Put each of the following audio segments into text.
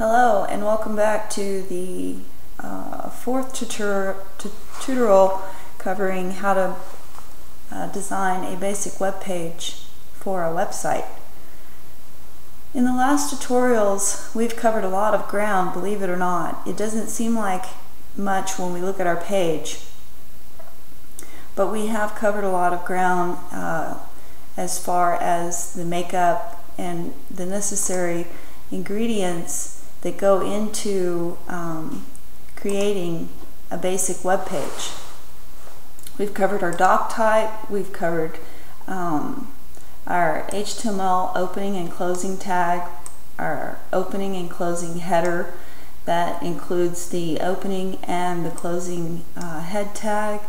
Hello and welcome back to the fourth tutorial covering how to design a basic web page for a website. In the last tutorials we've covered a lot of ground, believe it or not. It doesn't seem like much when we look at our page, but we have covered a lot of ground as far as the makeup and the necessary ingredients that go into creating a basic web page. We've covered our doc type, we've covered our HTML opening and closing tag, our opening and closing header that includes the opening and the closing head tag.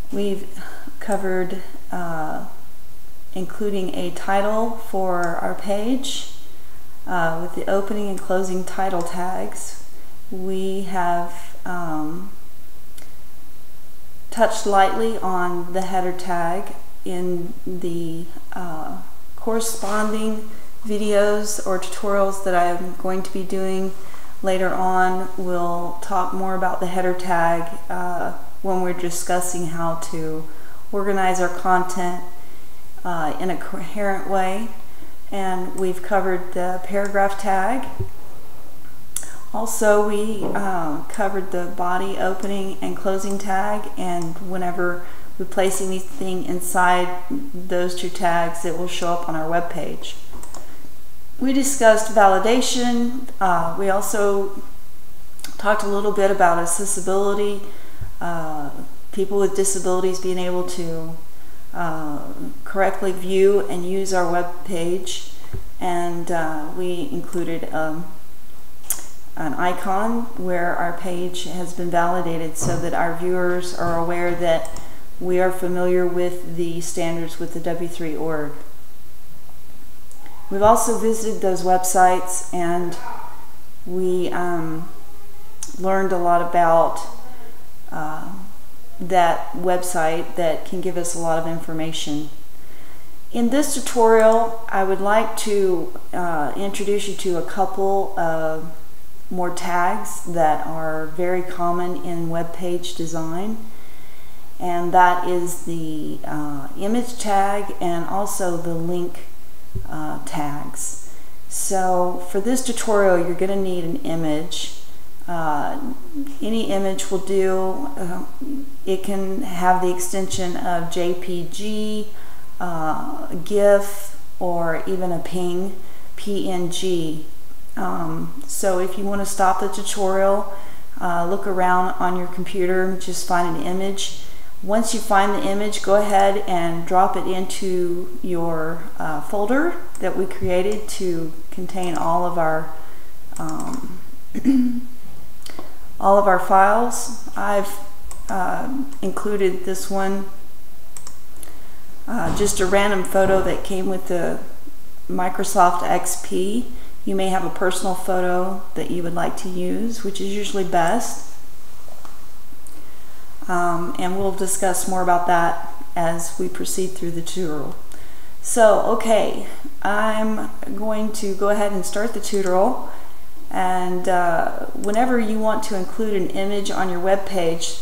We've covered including a title for our page with the opening and closing title tags. We have touched lightly on the header tag. In the corresponding videos or tutorials that I'm going to be doing later on, we'll talk more about the header tag when we're discussing how to organize our content in a coherent way. And we've covered the paragraph tag. Also, we covered the body opening and closing tag, and whenever we place anything inside those two tags, it will show up on our web page. We discussed validation. We also talked a little bit about accessibility, people with disabilities being able to correctly view and use our web page, and we included an icon where our page has been validated so that our viewers are aware that we are familiar with the standards with the W3 org. We've also visited those websites, and we learned a lot about that website that can give us a lot of information. In this tutorial, I would like to introduce you to a couple of more tags that are very common in web page design, and that is the image tag and also the link tags. So for this tutorial, you're going to need an image. Any image will do. It can have the extension of JPG, GIF, or even a PNG. So if you want to stop the tutorial, look around on your computer, just find an image. Once you find the image, go ahead and drop it into your folder that we created to contain all of our files. I've included this one, just a random photo that came with the Microsoft XP. You may have a personal photo that you would like to use, which is usually best. And we'll discuss more about that as we proceed through the tutorial. So, okay, I'm going to go ahead and start the tutorial. And whenever you want to include an image on your web page,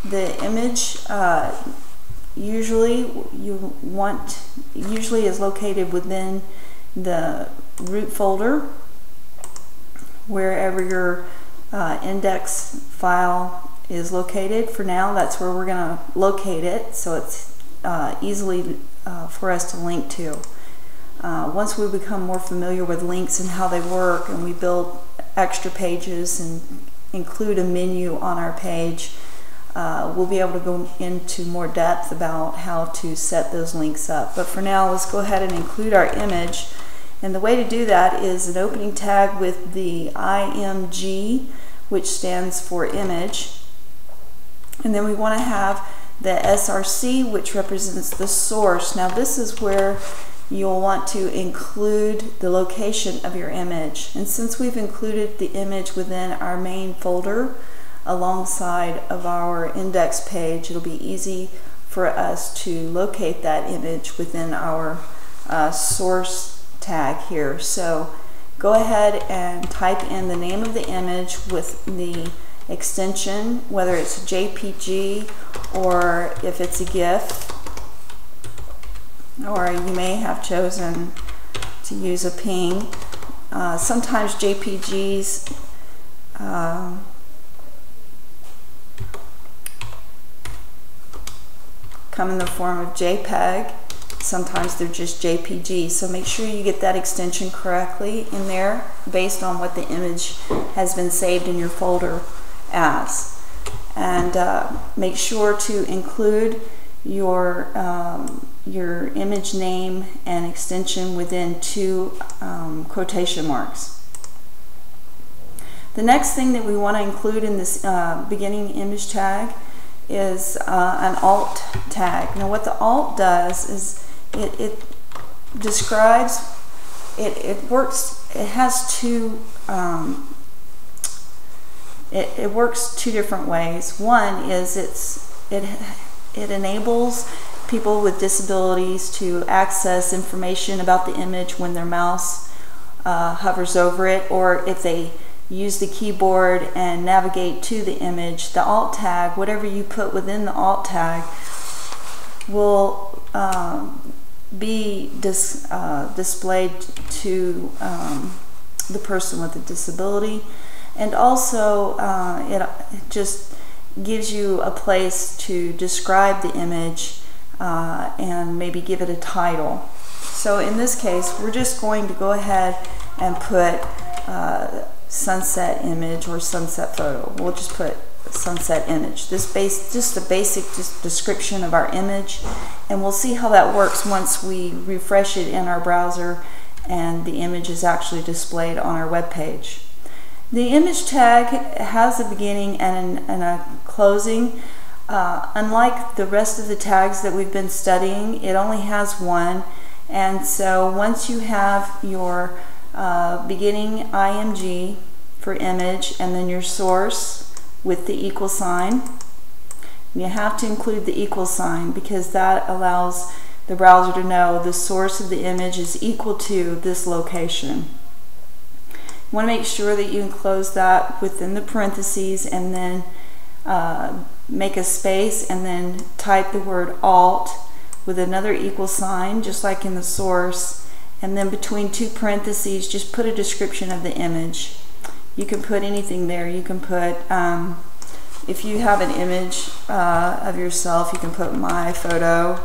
the image usually is located within the root folder, wherever your index file is located. For now, that's where we're going to locate it, so it's easily for us to link to. Once we become more familiar with links and how they work, and we build extra pages and include a menu on our page, we'll be able to go into more depth about how to set those links up. But for now, let's go ahead and include our image. And the way to do that is an opening tag with the IMG, which stands for image. And then we want to have the SRC, which represents the source. Now this is where you'll want to include the location of your image. And since we've included the image within our main folder alongside of our index page, it'll be easy for us to locate that image within our source tag here. So go ahead and type in the name of the image with the extension, whether it's JPG or if it's a GIF, or you may have chosen to use a PNG. Sometimes JPGs come in the form of JPEG. Sometimes they're just JPG, so make sure you get that extension correctly in there based on what the image has been saved in your folder as. And make sure to include your image name and extension within 2 quotation marks. The next thing that we want to include in this beginning image tag is an alt tag. Now what the alt does is it describes, it works, it has two, it works 2 different ways. One is it enables people with disabilities to access information about the image when their mouse hovers over it, or if they use the keyboard and navigate to the image. The alt tag, whatever you put within the alt tag, will be displayed to the person with a disability, and also it just gives you a place to describe the image and maybe give it a title. So in this case, we're just going to go ahead and put sunset image or sunset photo. We'll just put sunset image. Just the basic description of our image, and we'll see how that works once we refresh it in our browser and the image is actually displayed on our web page. The image tag has a beginning and a closing. Unlike the rest of the tags that we've been studying, it only has one, and so once you have your beginning IMG for image and then your source with the equal sign, you have to include the equal sign because that allows the browser to know the source of the image is equal to this location. You want to make sure that you enclose that within the parentheses, and then make a space and then type the word alt with another equal sign just like in the source, and then between 2 parentheses just put a description of the image. You can put anything there. You can put, if you have an image of yourself, you can put my photo,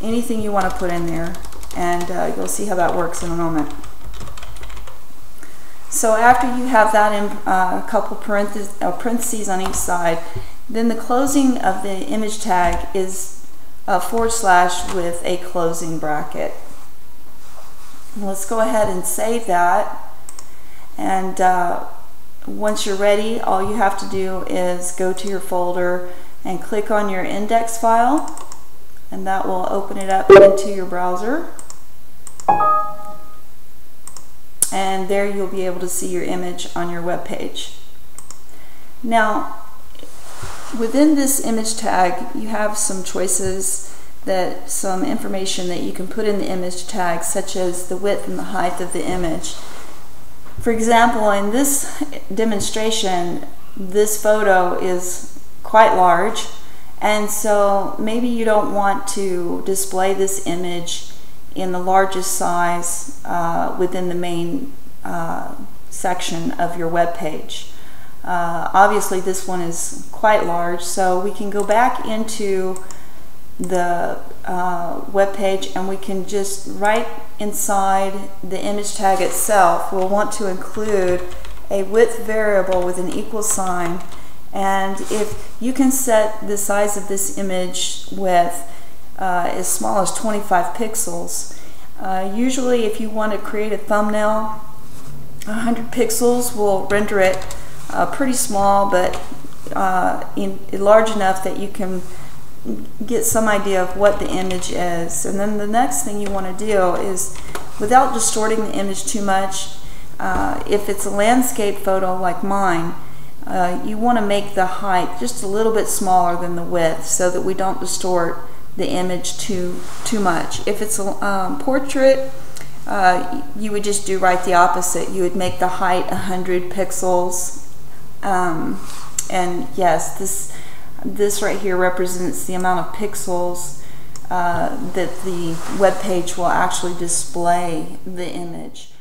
anything you want to put in there, and you'll see how that works in a moment. So after you have that in a couple parentheses on each side, then the closing of the image tag is a / with a closing bracket. Let's go ahead and save that, and once you're ready, all you have to do is go to your folder and click on your index file, and that will open it up into your browser, and there you'll be able to see your image on your web page. Now within this image tag you have some choices, some information that you can put in the image tag, such as the width and the height of the image. For example, in this demonstration, this photo is quite large, and so maybe you don't want to display this image in the largest size within the main section of your web page. Obviously this one is quite large, so we can go back into the web page, and we can just right inside the image tag itself, we'll want to include a width variable with an equal sign, and if you can set the size of this image with as small as 25 pixels. Usually if you want to create a thumbnail, 100 pixels will render it pretty small, but large enough that you can get some idea of what the image is. And then the next thing you want to do is, without distorting the image too much, if it's a landscape photo like mine, you want to make the height just a little bit smaller than the width so that we don't distort the image too much. If it's a portrait, you would just do right the opposite. You would make the height 100 pixels. And yes, this right here represents the amount of pixels that the web page will actually display the image.